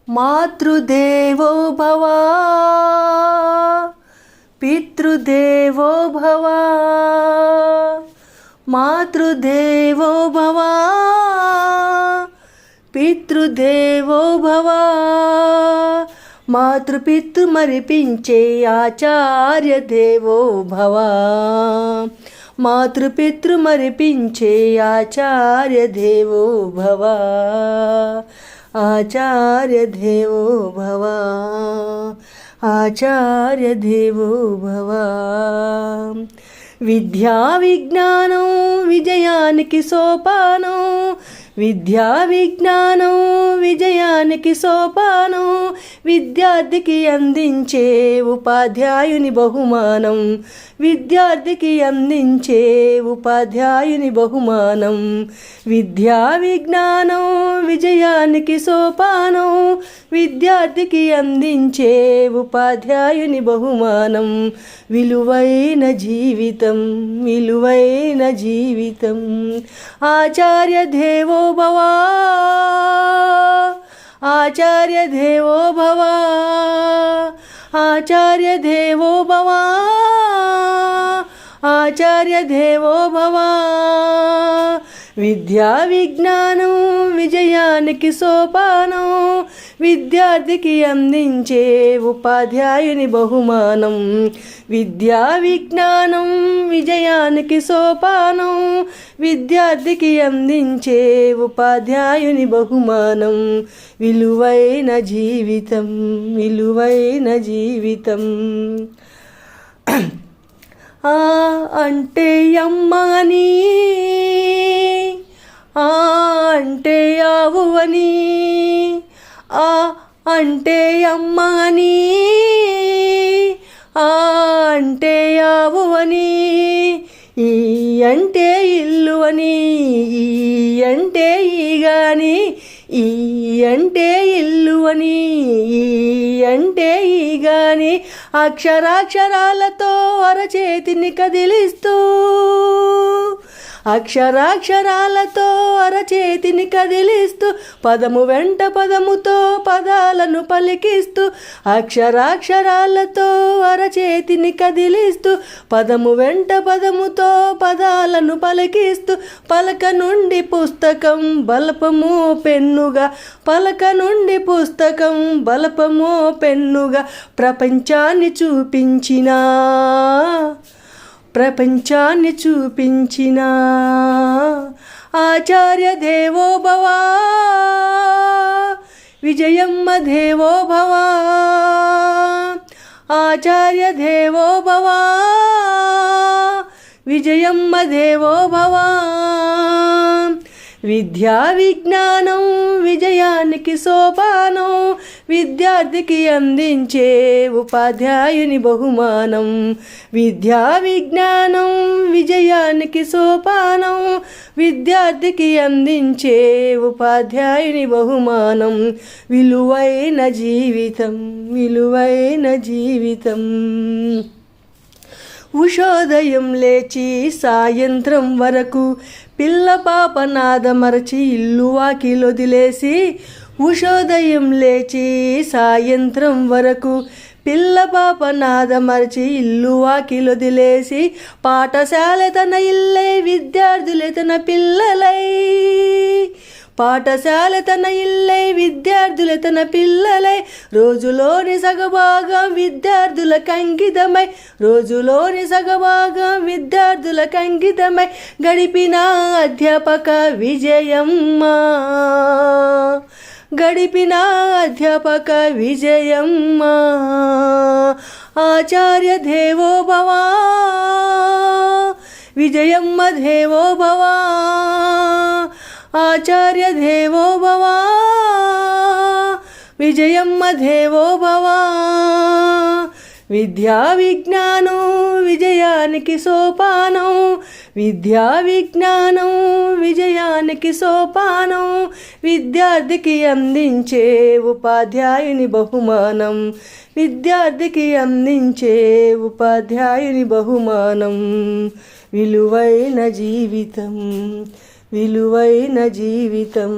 మాతృదేవో భవ పితృదేవో భవ మాతృదేవో భవ పితృదేవో భవ మాతృపితృ మరిపించే ఆచార్య దేవో భవ మాతృపితృ మరిపించే ఆచార్య దేవో భవ ఆచార్య దేవో భవ ఆచార్య దేవో భవ విద్యా విజ్ఞానం విజయానికి సోపానం విద్యా విజ్ఞానం విజయానికి సోపానం విద్యార్థికి అందించే ఉపాధ్యాయుని బహుమానం విద్యార్థికి అందించే ఉపాధ్యాయుని బహుమానం విద్యా విజ్ఞానం విజయానికి సోపానం విద్యార్థికి అందించే ఉపాధ్యాయుని బహుమానం విలువైన జీవితం విలువైన జీవితం ఆచార్య దేవో భవ ఆచార్య దేవో భవ ఆచార్య దేవో భవ ఆచార్య దేవో భవ విద్యా విజ్ఞానం విజయానికి సోపానం విద్యార్థికి అందించే ఉపాధ్యాయుని బహుమానం విద్యా విజ్ఞానం విజయానికి సోపానం విద్యార్థికి అందించే ఉపాధ్యాయుని బహుమానం విలువైన జీవితం విలువైన జీవితం ఆ అంటే అమ్మ అని ఆ అంటే ఆవు అని ఆ అంటే అమ్మ అని ఆ అంటే ఆవు అని ఈ అంటే ఇల్లు అని ఈ అంటే ఈగాని ఈ అంటే ఇల్లు అని ఈ అంటే ఈగాని అక్షరాక్షరాలతో అరచేతిని కదిలిస్తూ అక్షరాక్షరాలతో అరచేతిని కదిలిస్తూ పదము వెంట పదముతో పదాలను పలికిస్తూ అక్షరాక్షరాలతో అరచేతిని కదిలిస్తూ పదము వెంట పదముతో పదాలను పలికిస్తూ పలక నుండి పుస్తకం బలపమో పెన్నుగా పలక నుండి పుస్తకం బలపమో పెన్నుగా ప్రపంచాన్ని చూపించినా ప్రపంచాన్ని చూపించిన ఆచార్య దేవో భవ విజయమ్మ దేవో భవ ఆచార్య దేవో భవ విజయమ్మ దేవో భవ విద్యా విజ్ఞానం విజయానికి సోపానం విద్యార్థికి అందించే ఉపాధ్యాయుని బహుమానం విద్యా విజ్ఞానం విజయానికి సోపానం విద్యార్థికి అందించే ఉపాధ్యాయుని బహుమానం విలువైన జీవితం విలువైన జీవితం ఉషోదయం లేచి సాయంత్రం వరకు పిల్ల పాప నాదమరచి ఇల్లు వాకిలొదిలేసి ఉషోదయం లేచి సాయంత్రం వరకు పిల్ల పాప నాదమరచి ఇల్లు వాకిలొదిలేసి పాఠశాల తన ఇల్లై విద్యార్థులే తన పిల్లలై పాఠశాల తన ఇల్లై విద్యార్థుల తన పిల్లలై రోజులోని సగభాగం విద్యార్థులకు అంకితమై రోజులోని సగభాగం విద్యార్థులకు అంకితమై గడిపిన అధ్యాపక విజయమ్మ గడిపిన అధ్యాపక విజయమ్మ ఆచార్య దేవో భవ విజయమ్మ దేవో భవ ఆచార్య దేవో భవ విజయమ్మ దేవో భవ విద్యా విజ్ఞానం విజయానికి సోపానం విద్యా విజ్ఞానం విజయానికి సోపానం విద్యార్థికి అందించే ఉపాధ్యాయుని బహుమానం విద్యార్థికి అందించే ఉపాధ్యాయుని బహుమానం విలువైన జీవితం విలువైన జీవితం.